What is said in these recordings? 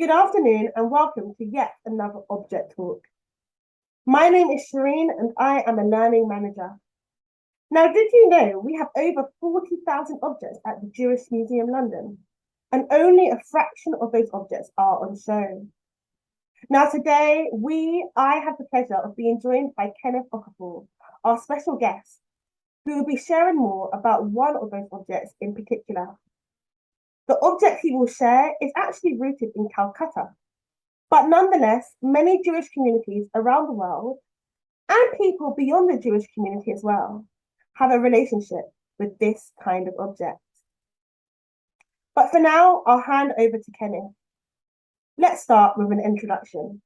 Good afternoon and welcome to yet another Object Talk. My name is Shireen and I am a learning manager. Now, did you know we have over 40,000 objects at the Jewish Museum London, and only a fraction of those objects are on show? Now, today, I have the pleasure of being joined by Kenneth Okafor, our special guest, who will be sharing more about one of those objects in particular. The object he will share is actually rooted in Calcutta, but nonetheless, many Jewish communities around the world, and people beyond the Jewish community as well, have a relationship with this kind of object. But for now, I'll hand over to Kenneth. Let's start with an introduction.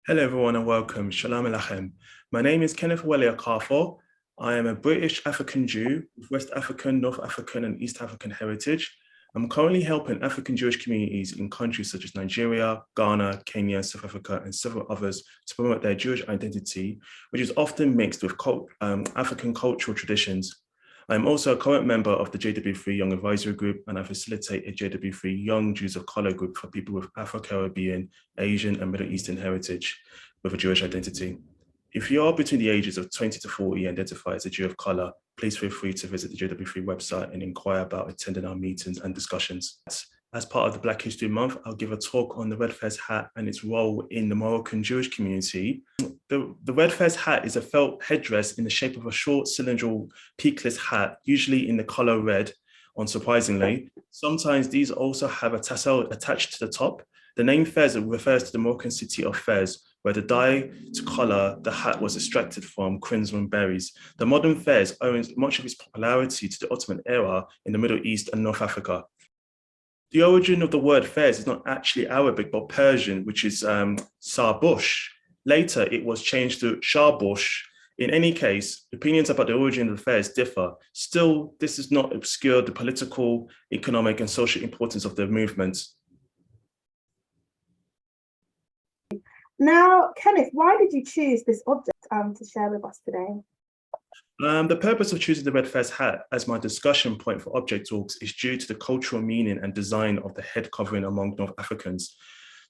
Hello everyone and welcome. Shalom Alachem. My name is Kenneth Okafor. I am a British African Jew with West African, North African and East African heritage. I'm currently helping African Jewish communities in countries such as Nigeria, Ghana, Kenya, South Africa, and several others to promote their Jewish identity, which is often mixed with African cultural traditions. I'm also a current member of the JW3 Young Advisory group, and I facilitate a JW3 Young Jews of Color group for people with Afro-Caribbean, Asian, and Middle Eastern heritage with a Jewish identity. If you are between the ages of 20 to 40 and identify as a Jew of color, please feel free to visit the JW3 website and inquire about attending our meetings and discussions. As part of the Black History Month, I'll give a talk on the Red Fez hat and its role in the Moroccan Jewish community. The Red Fez hat is a felt headdress in the shape of a short cylindrical peakless hat, usually in the color red, unsurprisingly. Sometimes these also have a tassel attached to the top. The name Fez refers to the Moroccan city of Fez, where the dye to color the hat was extracted from crimson berries. The modern Fez owes much of its popularity to the Ottoman era in the Middle East and North Africa. The origin of the word Fez is not actually Arabic, but Persian, which is sarbush. Later, it was changed to sharbush. In any case, opinions about the origin of the Fez differ. Still, this does not obscure the political, economic, and social importance of the movement. Now, Kenneth, why did you choose this object to share with us today? The purpose of choosing the Red Fez hat as my discussion point for Object Talks is due to the cultural meaning and design of the head covering among North Africans.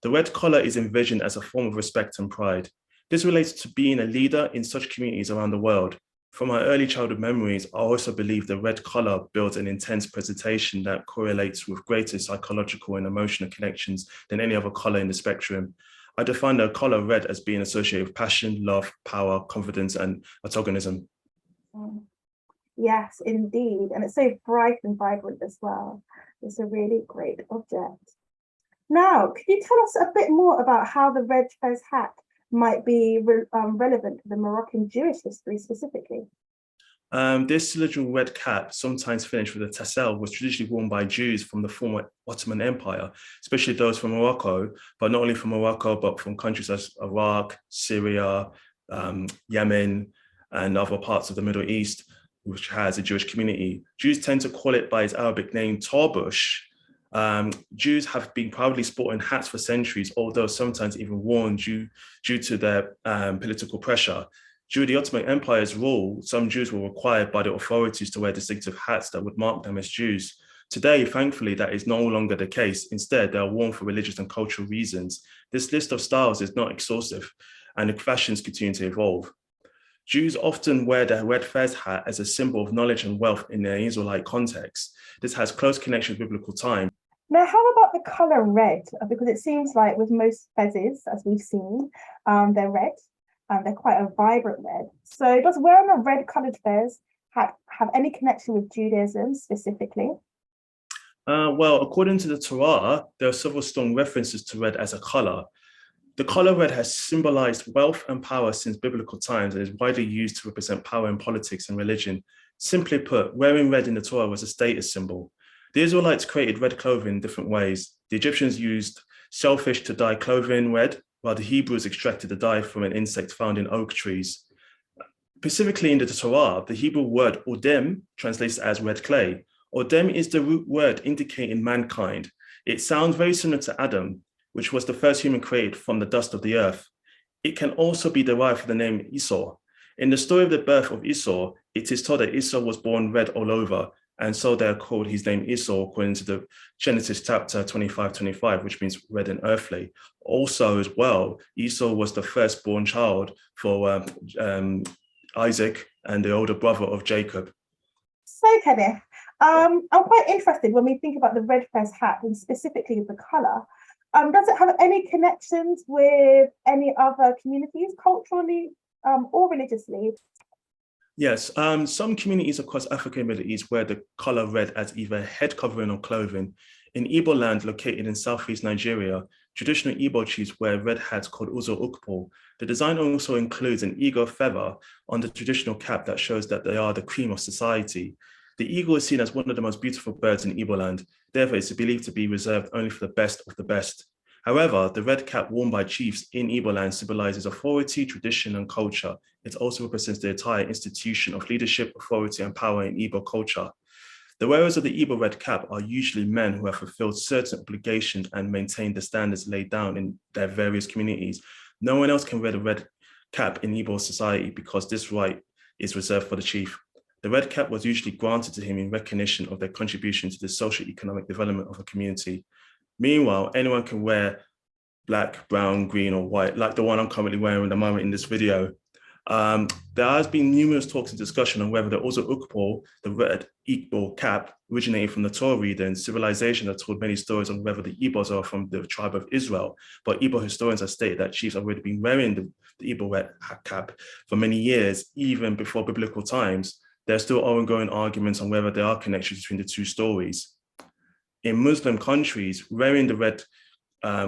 The red collar is envisioned as a form of respect and pride. This relates to being a leader in such communities around the world. From my early childhood memories, I also believe the red collar builds an intense presentation that correlates with greater psychological and emotional connections than any other color in the spectrum. I define the color red as being associated with passion, love, power, confidence, and antagonism. Yes, indeed. And it's so bright and vibrant as well. It's a really great object. Now, could you tell us a bit more about how the Red Fez hat might be relevant to the Moroccan Jewish history specifically? This cylindrical red cap, sometimes finished with a tassel, was traditionally worn by Jews from the former Ottoman Empire, especially those from Morocco, but not only from Morocco, but from countries such as Iraq, Syria, Yemen, and other parts of the Middle East, which has a Jewish community. Jews tend to call it by its Arabic name, tarbush. Jews have been proudly sporting hats for centuries, although sometimes even worn due to their political pressure. During the Ottoman Empire's rule, some Jews were required by the authorities to wear distinctive hats that would mark them as Jews. Today, thankfully, that is no longer the case. Instead, they are worn for religious and cultural reasons. This list of styles is not exhaustive, and the fashions continue to evolve. Jews often wear the Red Fez hat as a symbol of knowledge and wealth in their Israelite context. This has close connection with biblical time. Now, how about the color red? Because it seems like with most fezzes, as we've seen, they're red. They're quite a vibrant red. So does wearing a red-colored fez have any connection with Judaism specifically? Well, according to the Torah, there are several strong references to red as a color. The color red has symbolized wealth and power since biblical times and is widely used to represent power in politics and religion. Simply put, wearing red in the Torah was a status symbol. The Israelites created red clothing in different ways. The Egyptians used shellfish to dye clothing red, while the Hebrews extracted the dye from an insect found in oak trees. Specifically in the Torah, the Hebrew word odem translates as red clay. Odem is the root word indicating mankind. It sounds very similar to Adam, which was the first human created from the dust of the earth. It can also be derived from the name Esau. In the story of the birth of Esau, it is told that Esau was born red all over. And so they're called, his name Esau, according to the Genesis chapter 25, which means red and earthly. Also as well, Esau was the firstborn child for Isaac and the older brother of Jacob. So, Kenneth, I'm quite interested when we think about the red fez hat and specifically the colour. Does it have any connections with any other communities, culturally or religiously? Yes, some communities across Africa and Middle East wear the color red as either head covering or clothing. In Igbo land, located in southeast Nigeria, traditional Igbo chiefs wear red hats called uzo ukpo. The design also includes an eagle feather on the traditional cap that shows that they are the cream of society. The eagle is seen as one of the most beautiful birds in Igbo land. Therefore, it's believed to be reserved only for the best of the best. However, the red cap worn by chiefs in Igbo land symbolizes authority, tradition, and culture. It also represents the entire institution of leadership, authority, and power in Igbo culture. The wearers of the Igbo red cap are usually men who have fulfilled certain obligations and maintained the standards laid down in their various communities. No one else can wear the red cap in Igbo society because this right is reserved for the chief. The red cap was usually granted to him in recognition of their contribution to the social-economic development of a community. Meanwhile, anyone can wear black, brown, green, or white, like the one I'm currently wearing at the moment in this video. There has been numerous talks and discussion on whether the Uzo Ukpo, the red Igbo cap, originated from the Torah reader, and civilization have told many stories on whether the Igbos are from the tribe of Israel. But Igbo historians have stated that chiefs have already been wearing the Igbo red cap for many years, even before biblical times. There are still ongoing arguments on whether there are connections between the two stories. In Muslim countries, wearing the red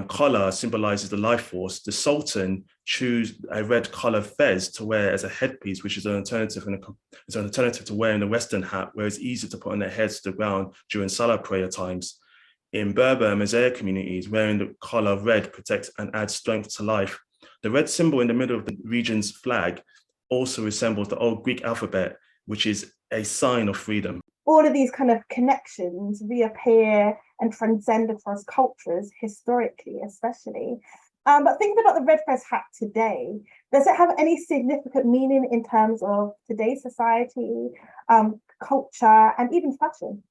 collar symbolizes the life force. The Sultan chose a red collar fez to wear as a headpiece, which is an alternative to wearing the Western hat, where it's easier to put on their heads to the ground during Salah prayer times. In Berber and Mosaic communities, wearing the collar red protects and adds strength to life. The red symbol in the middle of the region's flag also resembles the old Greek alphabet, which is a sign of freedom. All of these kind of connections reappear and transcend across cultures, historically, especially. But thinking about the red fez hat today, does it have any significant meaning in terms of today's society, culture, and even fashion?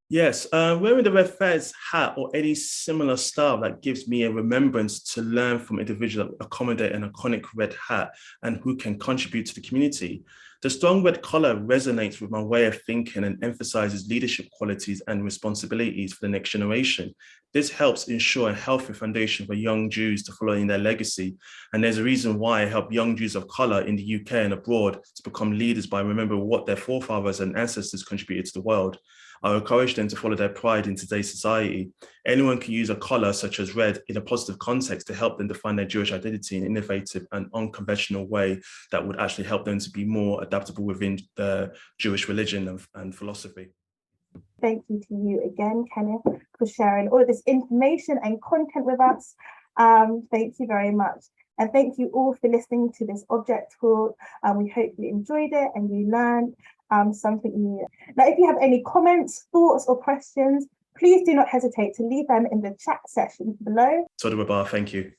Yes, wearing the red fez hat or any similar style that gives me a remembrance to learn from individuals that accommodate an iconic red hat and who can contribute to the community. The strong red collar resonates with my way of thinking and emphasizes leadership qualities and responsibilities for the next generation. This helps ensure a healthy foundation for young Jews to follow in their legacy. And there's a reason why I help young Jews of color in the UK and abroad to become leaders by remembering what their forefathers and ancestors contributed to the world. I encourage them to follow their pride in today's society. Anyone can use a color such as red in a positive context to help them define their Jewish identity in an innovative and unconventional way that would actually help them to be more adaptable within the Jewish religion and philosophy. Thank you to you again, Kenneth, for sharing all of this information and content with us. Thank you very much. And thank you all for listening to this object talk. We hope you enjoyed it and you learned something new. Now, if you have any comments, thoughts, or questions, please do not hesitate to leave them in the chat section below. Thank you.